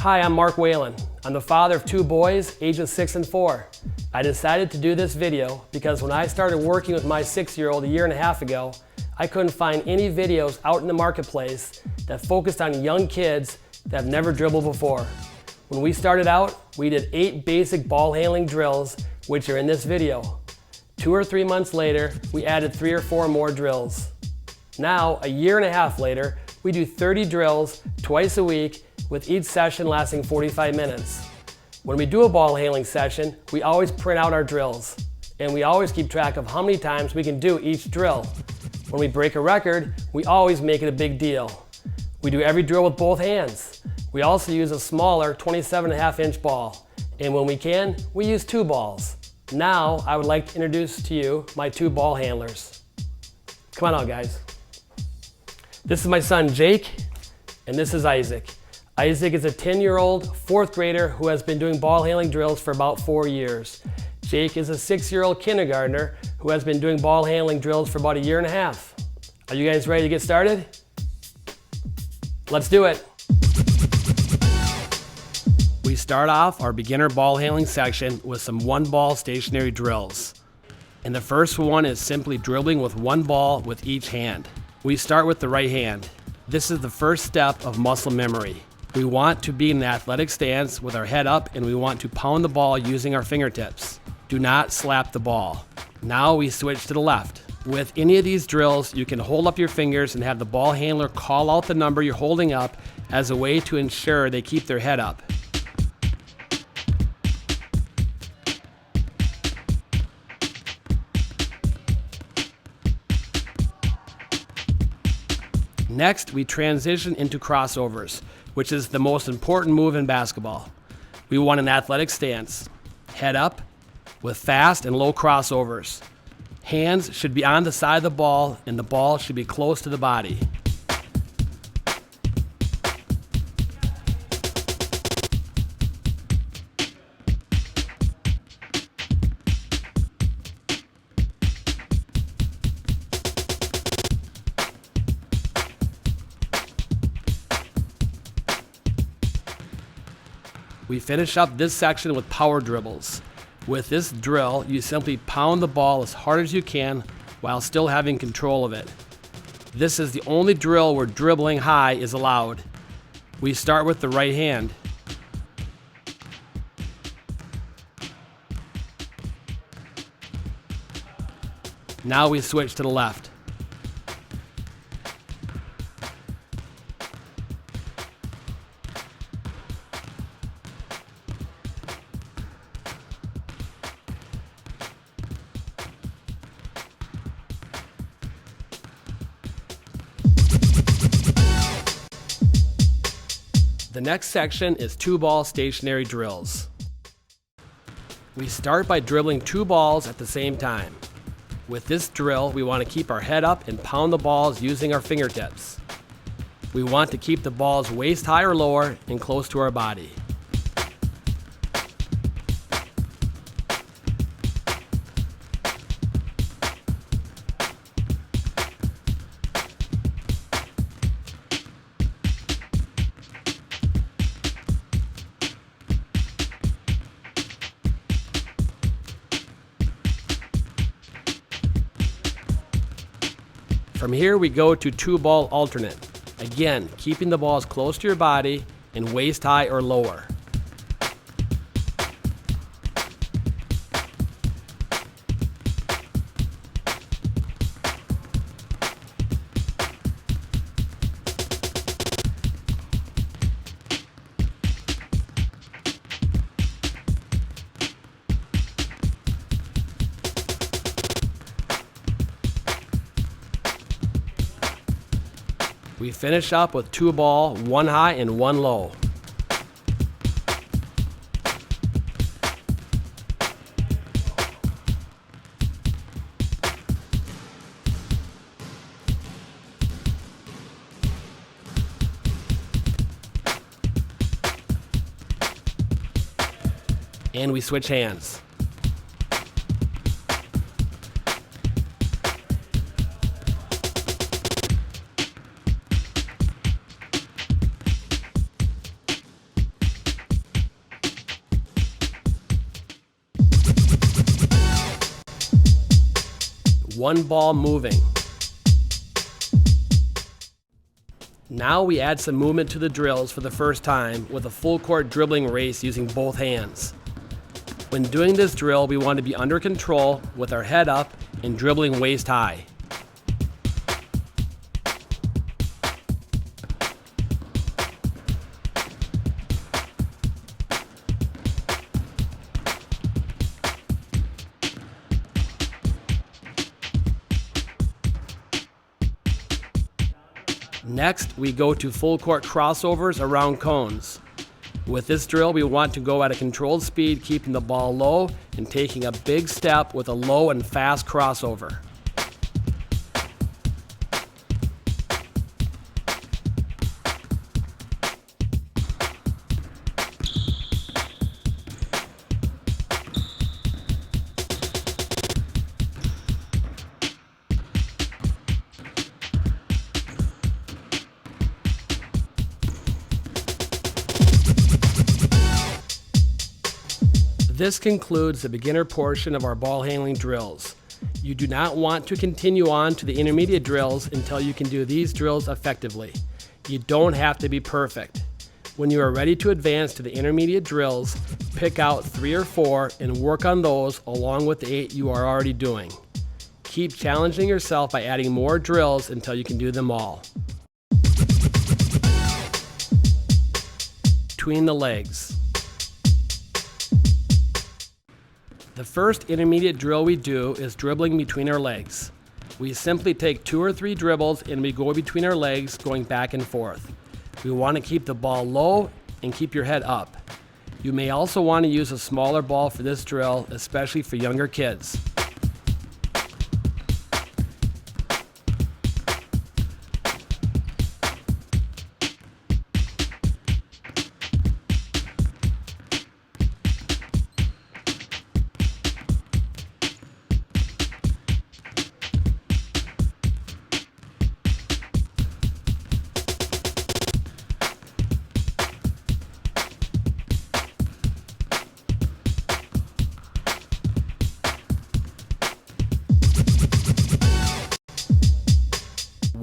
Hi, I'm Mark Whalen. I'm the father of two boys, ages 6 and 4. I decided to do this video because when I started working with my 6-year-old a year and a half ago, I couldn't find any videos out in the marketplace that focused on young kids that have never dribbled before. When we started out, we did 8 basic ball handling drills, which are in this video. 2 or 3 months later, we added 3 or 4 more drills. Now, a year and a half later, we do 30 drills twice a week with each session lasting 45 minutes. When we do a ball handling session, we always print out our drills, and we always keep track of how many times we can do each drill. When we break a record, we always make it a big deal. We do every drill with both hands. We also use a smaller 27.5-inch ball, and when we can, we use 2 balls. Now, I would like to introduce to you my 2 ball handlers. Come on out, guys. This is my son, Jake, and this is Isaac. Isaac is a 10-year-old 4th grader who has been doing ball handling drills for about 4 years. Jake is a 6-year-old kindergartner who has been doing ball handling drills for about a year and a half. Are you guys ready to get started? Let's do it. We start off our beginner ball handling section with some 1-ball stationary drills. And the first one is simply dribbling with 1 ball with each hand. We start with the right hand. This is the first step of muscle memory. We want to be in an athletic stance with our head up, and we want to pound the ball using our fingertips. Do not slap the ball. Now we switch to the left. With any of these drills, you can hold up your fingers and have the ball handler call out the number you're holding up as a way to ensure they keep their head up. Next, we transition into crossovers, which is the most important move in basketball. We want an athletic stance, head up, with fast and low crossovers. Hands should be on the side of the ball, and the ball should be close to the body. We finish up this section with power dribbles. With this drill, you simply pound the ball as hard as you can while still having control of it. This is the only drill where dribbling high is allowed. We start with the right hand. Now we switch to the left. The next section is 2-ball stationary drills. We start by dribbling 2 balls at the same time. With this drill, we want to keep our head up and pound the balls using our fingertips. We want to keep the balls waist high or lower and close to our body. From here we go to 2-ball alternate. Again, keeping the balls close to your body and waist high or lower. We finish up with 2-ball, 1 high and 1 low. And we switch hands. one ball moving. Now we add some movement to the drills for the first time with a full court dribbling race using both hands. When doing this drill, we want to be under control with our head up and dribbling waist high. Next, we go to full court crossovers around cones. With this drill, we want to go at a controlled speed, keeping the ball low and taking a big step with a low and fast crossover. This concludes the beginner portion of our ball handling drills. You do not want to continue on to the intermediate drills until you can do these drills effectively. You don't have to be perfect. When you are ready to advance to the intermediate drills, pick out 3 or 4 and work on those along with the 8 you are already doing. Keep challenging yourself by adding more drills until you can do them all. Between the legs. The first intermediate drill we do is dribbling between our legs. We simply take 2 or 3 dribbles and we go between our legs, going back and forth. We want to keep the ball low and keep your head up. You may also want to use a smaller ball for this drill, especially for younger kids.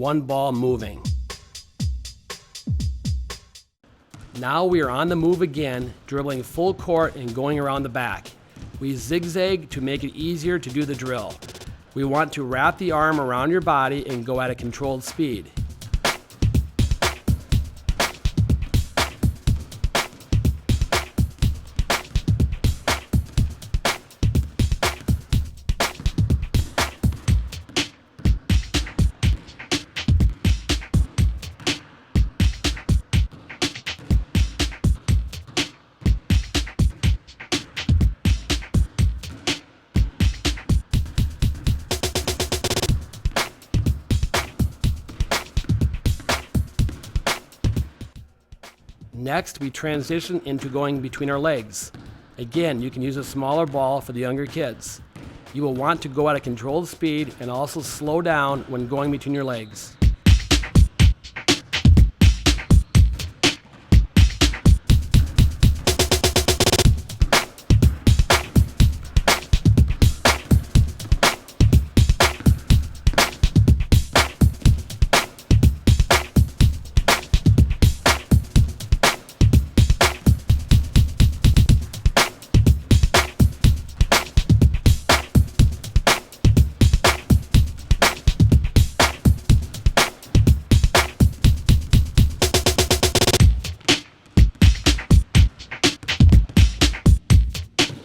One ball moving. Now we are on the move again, dribbling full court and going around the back. We zigzag to make it easier to do the drill. We want to wrap the arm around your body and go at a controlled speed. Next, we transition into going between our legs. Again, you can use a smaller ball for the younger kids. You will want to go at a controlled speed and also slow down when going between your legs.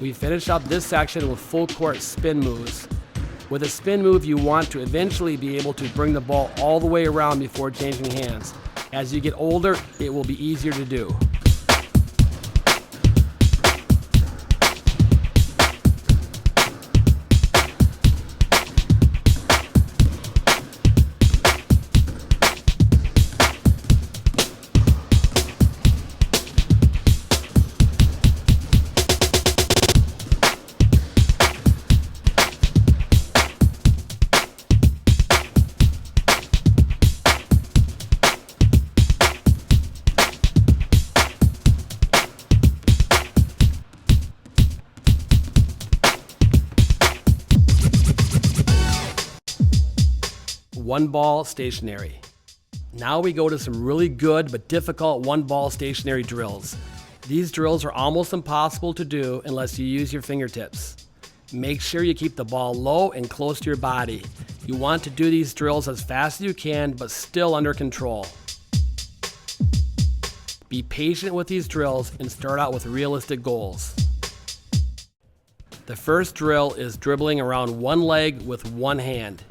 We finish up this section with full court spin moves. With a spin move, you want to eventually be able to bring the ball all the way around before changing hands. As you get older, it will be easier to do. one-ball stationary. Now we go to some really good but difficult one-ball stationary drills. These drills are almost impossible to do unless you use your fingertips. Make sure you keep the ball low and close to your body. You want to do these drills as fast as you can, but still under control. Be patient with these drills and start out with realistic goals. The first drill is dribbling around one leg with one hand.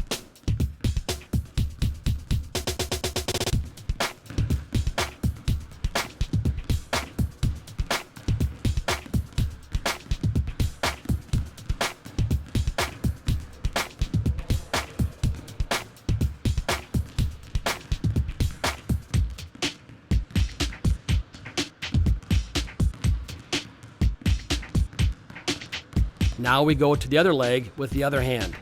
Now we go to the other leg with the other hand.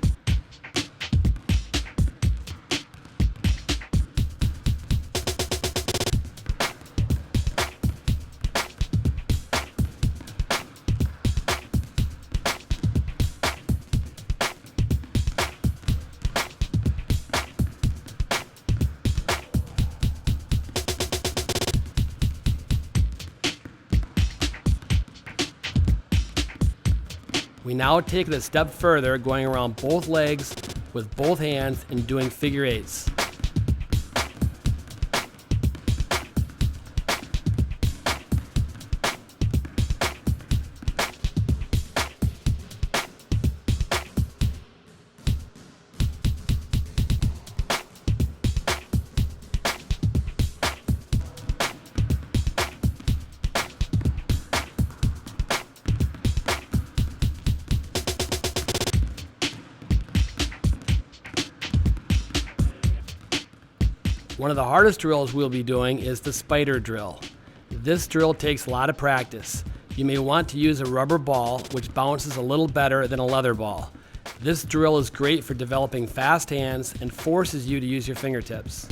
We now take it a step further, going around both legs with both hands and doing figure eights. One of the hardest drills we'll be doing is the spider drill. This drill takes a lot of practice. You may want to use a rubber ball, which bounces a little better than a leather ball. This drill is great for developing fast hands and forces you to use your fingertips.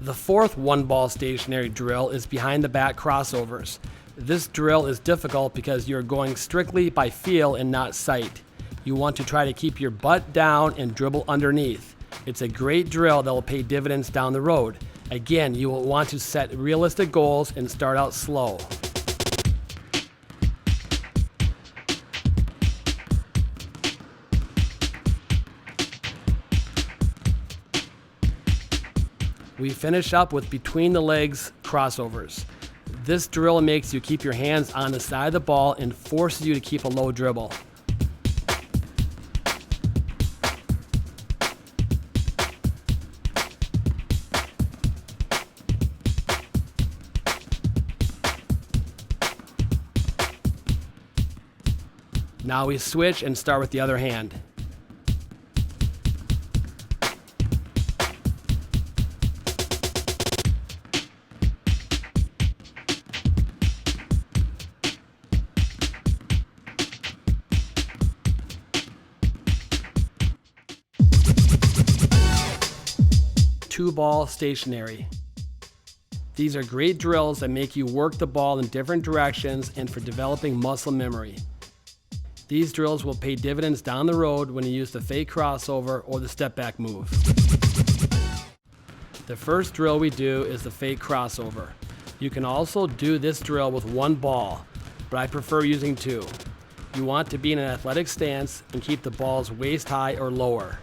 The fourth one-ball stationary drill is behind the back crossovers. This drill is difficult because you're going strictly by feel and not sight. You want to try to keep your butt down and dribble underneath. It's a great drill that will pay dividends down the road. Again, you will want to set realistic goals and start out slow. We finish up with between the legs crossovers. This drill makes you keep your hands on the side of the ball and forces you to keep a low dribble. Now we switch and start with the other hand. Two-ball stationary. These are great drills that make you work the ball in different directions and for developing muscle memory. These drills will pay dividends down the road when you use the fake crossover or the step back move. The first drill we do is the fake crossover. You can also do this drill with one ball, but I prefer using two. You want to be in an athletic stance and keep the balls waist high or lower.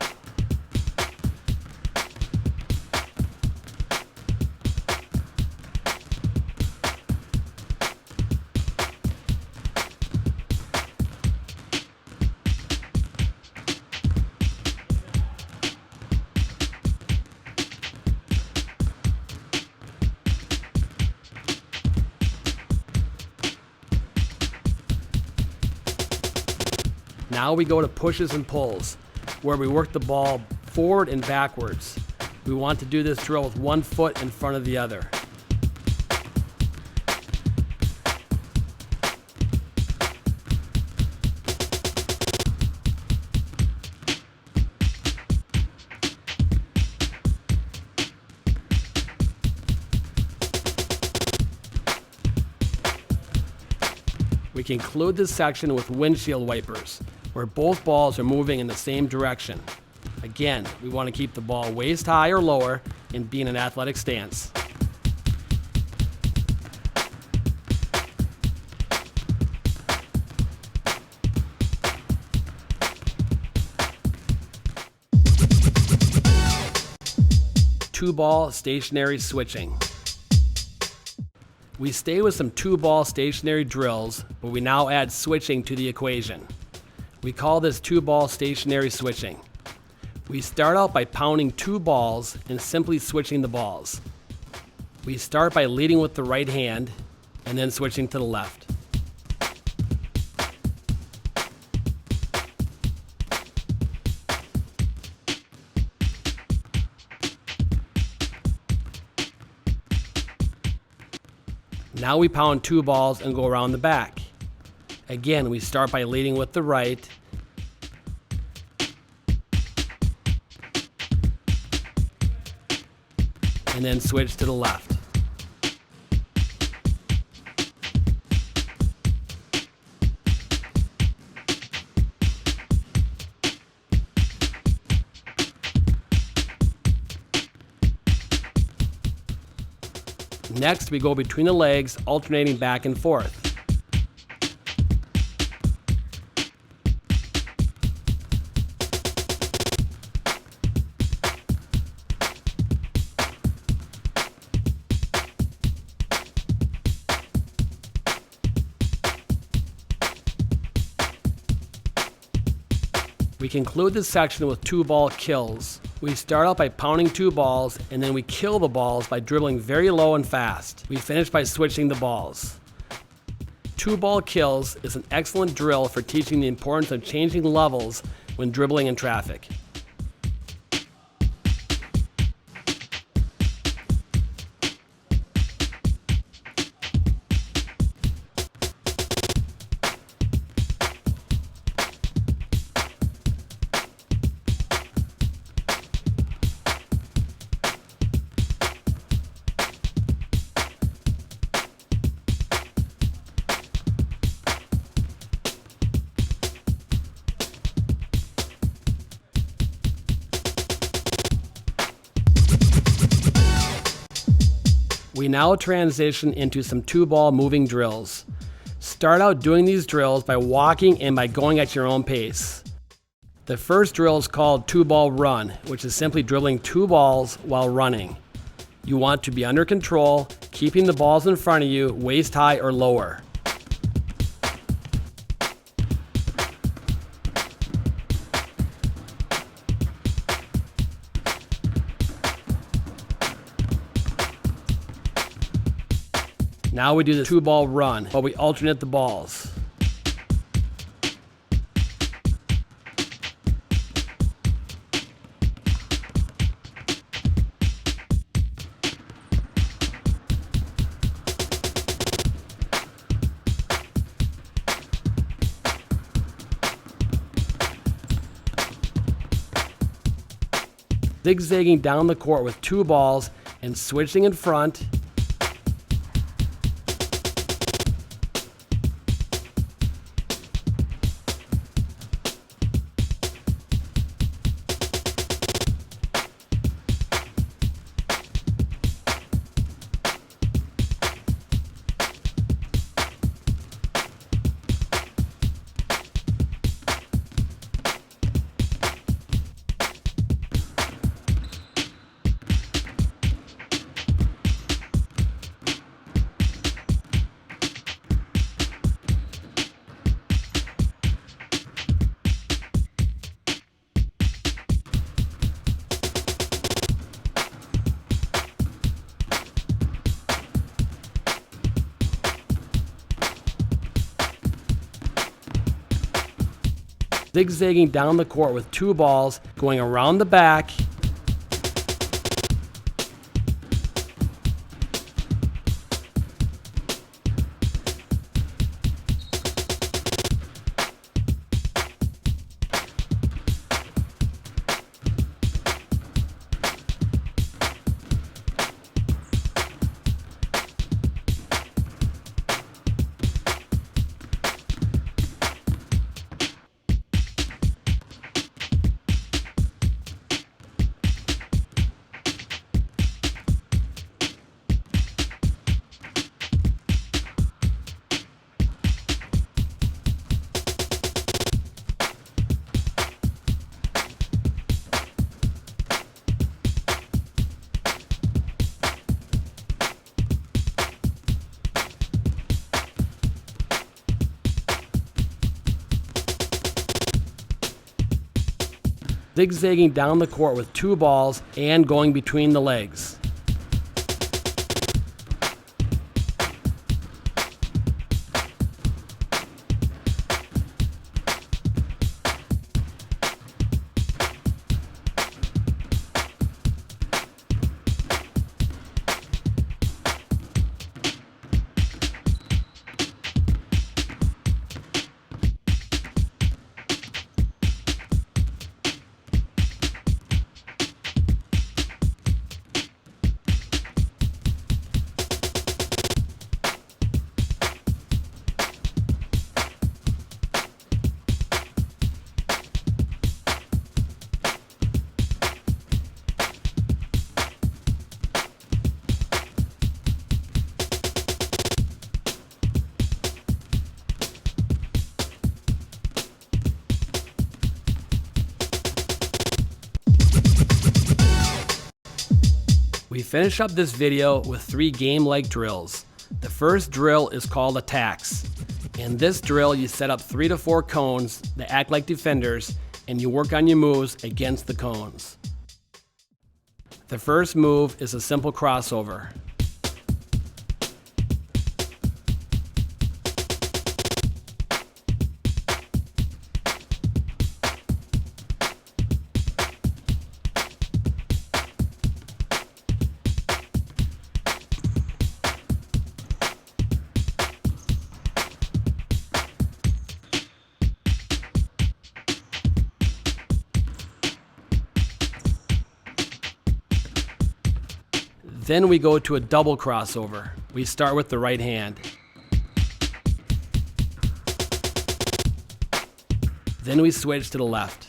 Now we go to pushes and pulls, where we work the ball forward and backwards. We want to do this drill with one foot in front of the other. We conclude this section with windshield wipers, where both balls are moving in the same direction. Again, we want to keep the ball waist high or lower and be in an athletic stance. Two-ball stationary switching. We stay with some two-ball stationary drills, but we now add switching to the equation. We call this two-ball stationary switching. We start out by pounding two balls and simply switching the balls. We start by leading with the right hand and then switching to the left. Now we pound two balls and go around the back. Again, we start by leading with the right and then switch to the left. Next, we go between the legs, alternating back and forth. We conclude this section with two-ball kills. We start out by pounding two balls, and then we kill the balls by dribbling very low and fast. We finish by switching the balls. Two-ball kills is an excellent drill for teaching the importance of changing levels when dribbling in traffic. We now transition into some two-ball moving drills. Start out doing these drills by walking and by going at your own pace. The first drill is called two-ball run, which is simply dribbling two balls while running. You want to be under control, keeping the balls in front of you waist high or lower. Now we do the two-ball run, but we alternate the balls. Zigzagging down the court with two balls and switching in front. Zigzagging down the court with two balls, going around the back. zigzagging down the court with 2 balls and going between the legs. We finish up this video with 3 game-like drills. The first drill is called attacks. In this drill, you set up 3 to 4 cones that act like defenders, and you work on your moves against the cones. The first move is a simple crossover. Then we go to a double crossover. We start with the right hand. Then we switch to the left.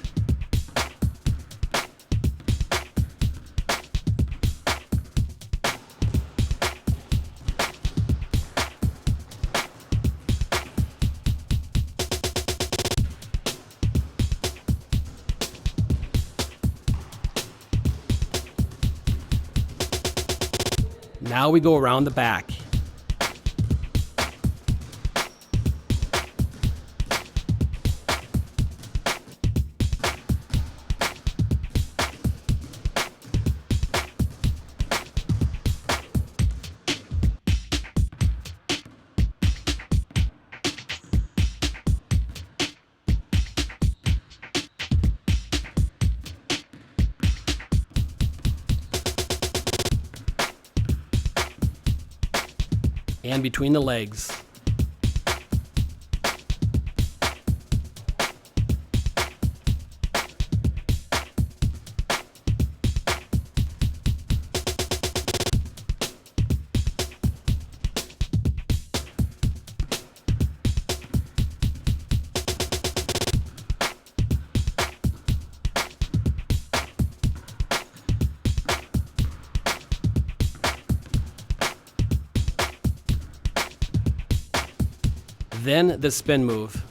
Now we go around the back. And between the legs. Then the spin move.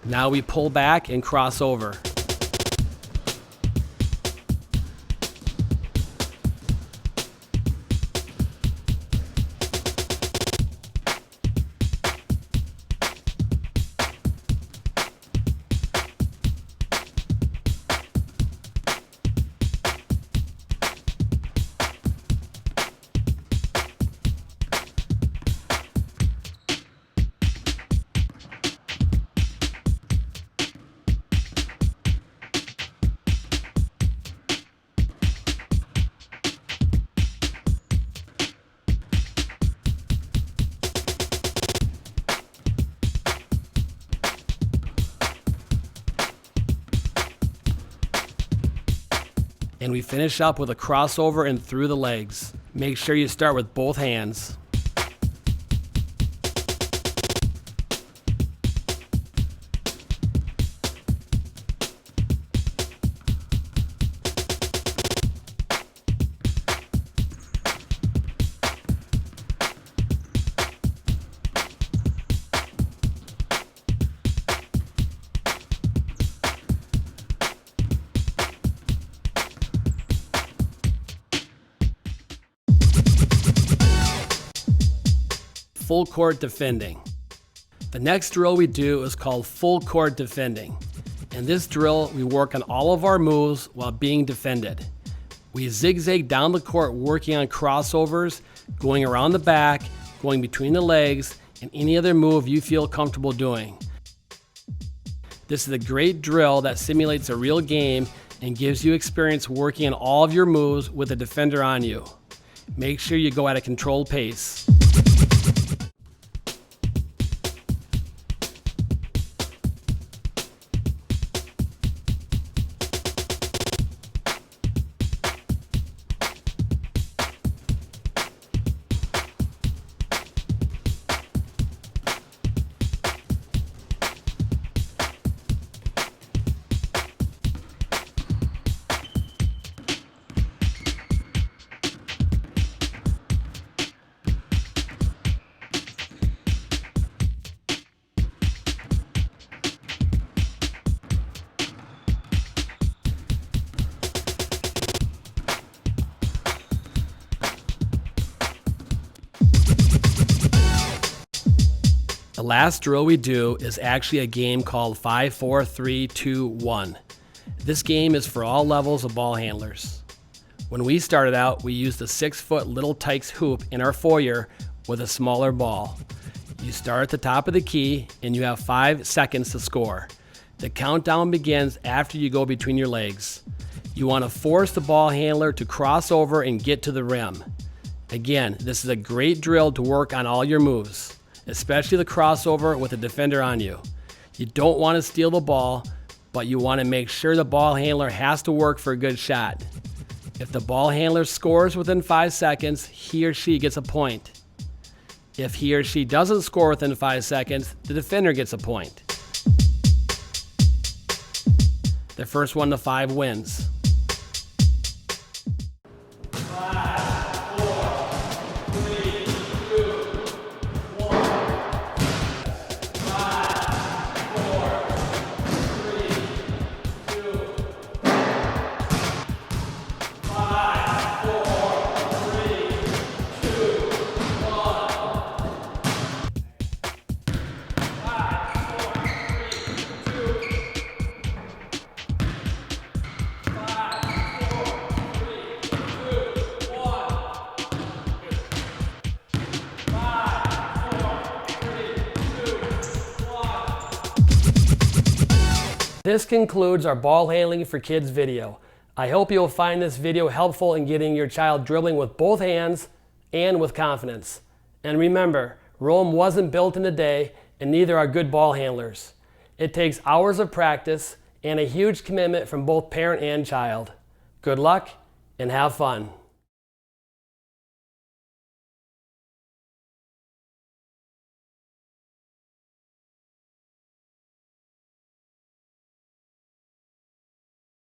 Now we pull back and cross over. And we finish up with a crossover and through the legs. Make sure you start with both hands. full court defending. The next drill we do is called full court defending. In this drill, we work on all of our moves while being defended. We zigzag down the court working on crossovers, going around the back, going between the legs, and any other move you feel comfortable doing. This is a great drill that simulates a real game and gives you experience working on all of your moves with a defender on you. Make sure you go at a controlled pace. The last drill we do is actually a game called 5, 4, 3, 2, 1. This game is for all levels of ball handlers. When we started out, we used a 6-foot Little Tikes hoop in our foyer with a smaller ball. You start at the top of the key and you have 5 seconds to score. The countdown begins after you go between your legs. You want to force the ball handler to cross over and get to the rim. Again, this is a great drill to work on all your moves, especially the crossover with a defender on you. You don't want to steal the ball, but you want to make sure the ball handler has to work for a good shot. If the ball handler scores within 5 seconds, he or she gets a point. If he or she doesn't score within 5 seconds, the defender gets a point. The first 1 to 5 wins. This concludes our ball handling for kids video. I hope you'll find this video helpful in getting your child dribbling with both hands and with confidence. And remember, Rome wasn't built in a day, and neither are good ball handlers. It takes hours of practice and a huge commitment from both parent and child. Good luck and have fun.